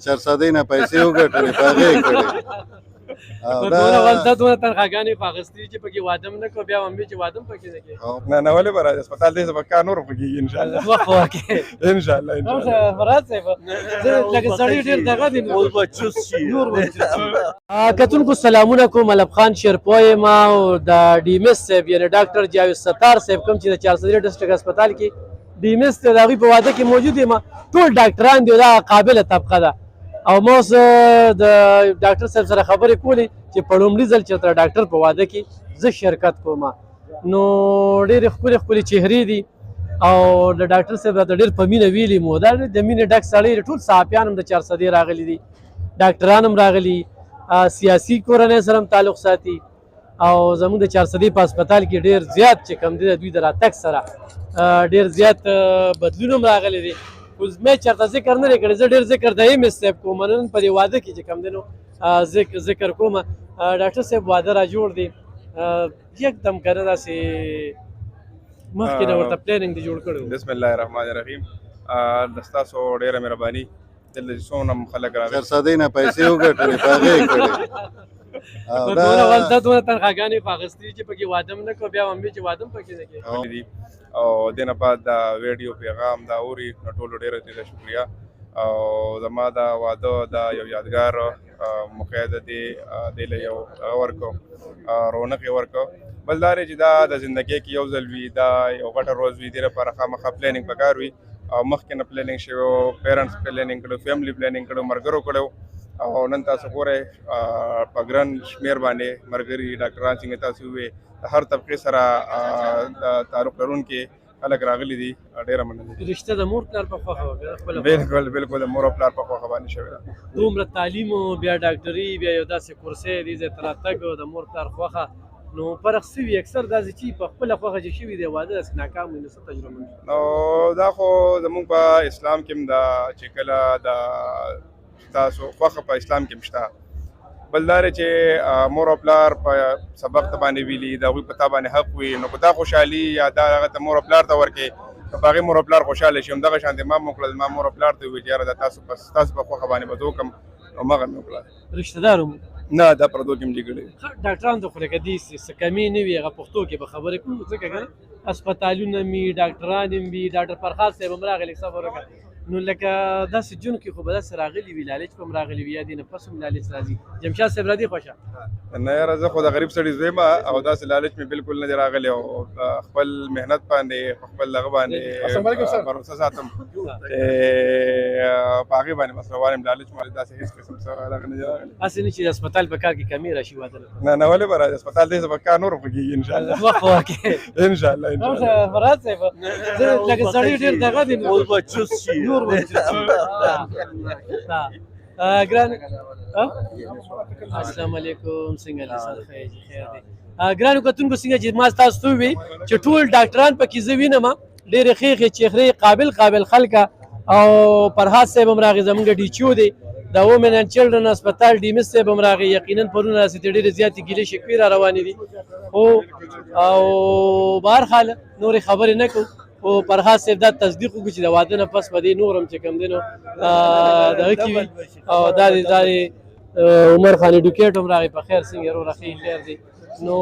چرسدۍ نه پیسې وګټلې په هغې یې کړې. نو دونه ولته دونه تنخواګانې خو اخیستې چې پکې واده م نه کړو بیا مې چې واده م پکې نه کوې. نه ولې به راځي هسپتال دی به کار نور خو کېږي انشاءالله. وخت به وکړې انشاءالله مراد صاحب لکه سړی ډېر دغه دی نور به چوس شي. کتونکو سلامونه کوم. ملب خان شیرپوی یم او د ډي ایم ایس صاحب یعنې ډاکټر جاوید ستار صاحب کوم چې د چارسدي ډسټرکټ هسپتال کې ډي ایم ایس دی د هغوی په واده کې موجود یم. ټول ډاکټران دي او دا قابله طبقه ده او ما اوس د ډاکټر صاحب سره خبرې کولې چې په لومړي ځل چې د ډاکټر په واده کې زه شرکت کوم. نو ډېرې ښکلې ښکلې چهرې دي او د ډاکټر صاحب راته ډېر په مینه ویلي مو دا د مینې ډک سړی ټول صحافیان هم د چارسدي راغلي دي ډاکټران هم راغلي سیاسي کورنۍ سره هم تعلق ساتي او زموږ د چارسدي په هسپتال کې ډېر زیات چې کوم دی د دوی د راتګ سره ډېر زیات بدلون هم راغلی دی. خو مې چېرته ذکر نه دی کړی زه ډېر ذکر د ایم ایس صاحب کوم نن په دې واده کې چې کوم دی نو ذکر کوم. ډاکټر صاحب واده را جوړ دی یکدم که نه داسې مخکې نه ورته پلانینګ دی جوړ کړی. بسم الله الرحمن الرحیم. د ستاسو ډېره مهرباني دلته چې څومره خلک راغلي چرسدۍ نه پیسې وګټلې په هغې یې کړې. نو دونه ولته دونه تنخواګانې خو اخیستې چې پکې واده م نه کړو بیا مې چې واده م پکې نه کوې. او دې نه بعد دا ویډیو پیغام دا اوري نو ټولو ډېره ډېره شکریه او زما دا واده دا یو یادګار موقع ده دې له یو ورکو رونق یې ورکو. بل دا دی چې دا د زندګۍ کې یو ځل وي دا یو غټه روز وي دې لپاره خامخا پلانینګ پکار وي او مخکې نه پلانینګ شوی و پیرنټس پلانینګ کړو فیملی پلانینګ کړو ملګرو کړو او نن تاسو ګورئ په ګران شمېر باندې ملګري ډاکټران څنګه تاسو وویې هر طبقې سره تعلق لرونکي خلک راغلي دي ډېره مننه. رشته د مور پلار په خوښه وه بالکل بالکل د مور او پلار په خوښه باندې شوې ده. دومره تعلیم بیا ډاکټري بیا یو داسې کورسۍ دې ځای ته راتګ د مور پلار خوښه نو فرق څه وي اکثر داسې چې په خپله خوښه چې شوي دی واده داسې ناکام وي نو څه تجربه نو دا خو زموږ په اسلام کې هم دا چې کله د تاسو خوښه په اسلام کې هم شته. بل دا چې مور او پلار په سبق ته باندې ویلي د هغوی په تا باندې حق وي نو که دا خوشحالي یا دا هغه ته مور او پلار ته ورکړې نو په هغې مور او پلار خوشحاله شي. همدغه شانتې ما وکړل ما مور او پلار ته وویل چې یاره دا تاسو په خوښه باندې به زه وکړم نو مغه مې وکړه. رشته دار نه دا پردو کې هم لیکلي ډاکټران ته خو لکه دې څه کمې نه وي هغه پښتو کې به خبرې کوو ځکه که نه هسپتالونه مې ډاکټران هم وي ډاکټر فرخاد صاحب هم راغلی صبر وکړه نو لکه داسې جون کې خو به داسې راغلي وي لالچ به هم راغلي وي یا دې نه پس هم لالچ راځي. جمشاد صاحب راځي خوښه نه یاره زه خو د غریب سړي زوی یم او داسې لالچ مې بالکل نه دی راغلی او خپل محنت باندې خپل دغه باندې بروسه ساتم په هغې باندې بس روان یم لالچ مالې داسې هېڅ قسم څه راغلی نه دی راغلی. هسې نه چې د هسپتال په کار کې کمې راشي واده نه ولې به راځي هسپتال دی به کار نور خو کېږي انشاءالله وخت به وکړې انشاءالله مراد صاحب لکه سړی ډېر دغه دی نور به چوس شي نور به ګران السلام علیکم څنګه دي سر خیر دی ګرانو کتونکو څنګه چې ما تاسو ته وویل چې ټول ډاکټران پکې زه وینم ډېرې ښې ښې چهرې قابل خلکه او فرهاد صاحب هم راغی زموږ ډیچو دی د وومن اینډ چلډرن هسپتال ډي ایم ایس صاحب هم راغی یقینا پرون داسې ډېرې زیاتې ګیلې شکوې را روانې دي خو او بهرحال نورې خبرې نه کوو او فرهاد صاحب دا تصدیق وکړو چې د واده نه پس به دې نور هم چې کوم دی نو دغه کې وي او دا عمر خان ایډوکیټ هم راغی په خیر څنګه وروره ښې خیر دی نو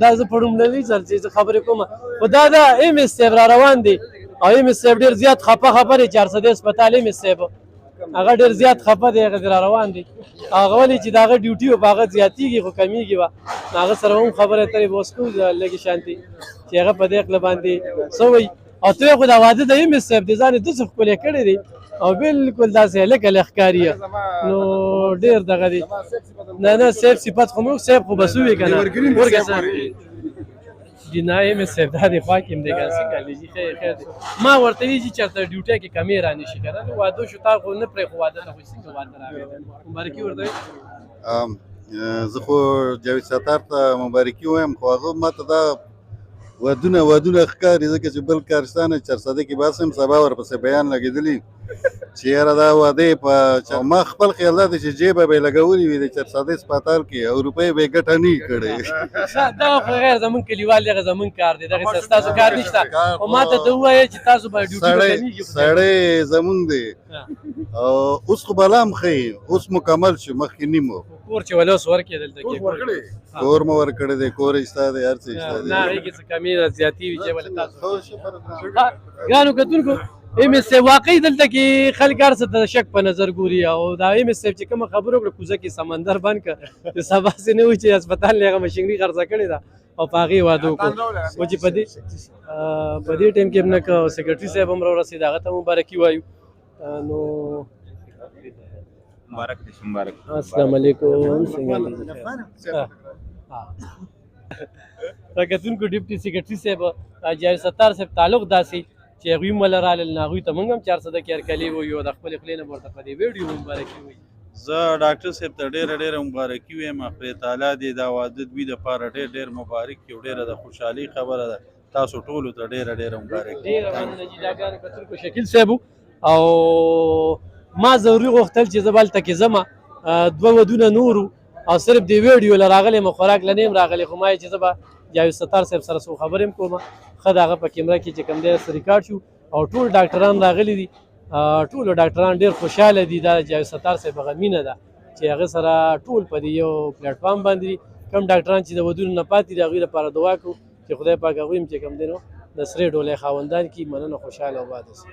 دا زه په لومړني ځل چې زه خبرې کوم خو دا د ایم ایس صاحب را روان دی او ایم ایس صاحب ډېر زیات خفه دی چارسدي هسپتال ایم ایس صاحب هغه ډېر زیات خفه دی هغه را روان دی هغه ولې چې د هغه ډیوټي و په هغه زیاتېږي خو کمیږي وه هغه سره هم خبرې اترې به اوس کوو لږې شانتې چې هغه په دې خله باندې څه وایي او ته خو دا واده د ایم ایس صاحب دی ځان یې داسې ښکلی کړی دی او بالکل داسې هلکه ښکاري نو ډېر دغه دی نه صاحب صفت خو موږ صاحب خو بس ووي که نه ورګه صاحب جی نه ایم ایس صاحب دا دی خوا کې هم دی که څنګه لیجي خیر دی ما ورته وایي چې چېرته ډیوټۍ کې کمې را نه شي که نه واده شو تا خو نه پرې خو واده ته خو څنګه واده راغلی مبارکي ورته وایي زه خو جاوید ستار ته مبارکي وایم خو هغه ما ته دا ودونه ښکاري ځکه چې بل کار شته نه چرسده کې بس هم سبا ورپسې بیان لګېدلي چې یاره دا واده په ما خپل خیال دا دی چې جیبه به یې لګولي وي د چرسادې هسپتال کې او روپۍ به یې ګټه نه وي کړې. دا خو غیر زمونږ کلیوال دغه زمونږ کار دی دغه ستاسو کار نشته او ما ته ته ووایه چې تاسو به ډیوټي به کمیږي. سړی زمونږ دی او اوس خو بلا هم ښه اوس مکمل شو مخکې نیم و. کور چې ولوس ورکړې دلته کې کور مو ورکړی دی کور یې شته دی هر څه یې شته دی. نه هغې کې څه کمي زیاتي وي چې ولې تاسو ګرانو کتونکو ایم ایس صاحب واقعي دلته کې خلک هر څه ته شک په نظر ګوري او دا ایم ایس صاحب چې کومه خبره وکړه کوزه کې سمندر بند کړه چې سبا سې نه وي چې هسپتال نه هغه مشینري خرڅه کړې ده او په هغې واده وکړو و چې په دې ټایم کې نه که سیکرټري صاحب هم راورسېد هغه ته مبارکي وایو. نو مبارک دې مبارک. السلام علیکم څنګه کتونکو ډیپټي سیکرټري صاحب جاوید ستار صاحب تعلق داسې چې هغوی هم له رالل نه هغوی ته موږ هم 400 کې هرکلي وایو د خپلې خولې نه ورته په دې ویډیو مبارکي وایي. زه ډاکټر صاحب ته ډېره مبارکي وایم. خدای تعالی دې دا واده دوی دپاره ډېر مبارک کړي او ډېره د خوشحالۍ خبره ده. تاسو ټولو ته ډېره مبارکي. ډېره مننه جي دا ګرانو کتونکو شکیل صاحب او ما ضروري غوښتل چې زه به هلته کې ځمه 2 ودونه نورو او صرف دې ویډیو له راغلی م خوراک له نه یم راغلی خو ما یې چې زه به جاوید ستار صاحب سره څو خبرې هم کومه ښه د هغه په کیمره کې چې کوم دی ریکارډ شو او ټول ډاکټران راغلي دي. ټولو ډاکټران ډېر خوشحاله دي. دا جاوید ستار صاحب هغه مینه ده چې هغه سره ټول په دې یو پلیټفارم باندې دي. کوم ډاکټران چې د ودونو نه پاتې دي هغوی لپاره دعا کوو چې خدای پاک هغوی هم چې کوم دی نو د سرې ډولۍ خاوندان کړي. مننه خوشحاله آباد اوسئ.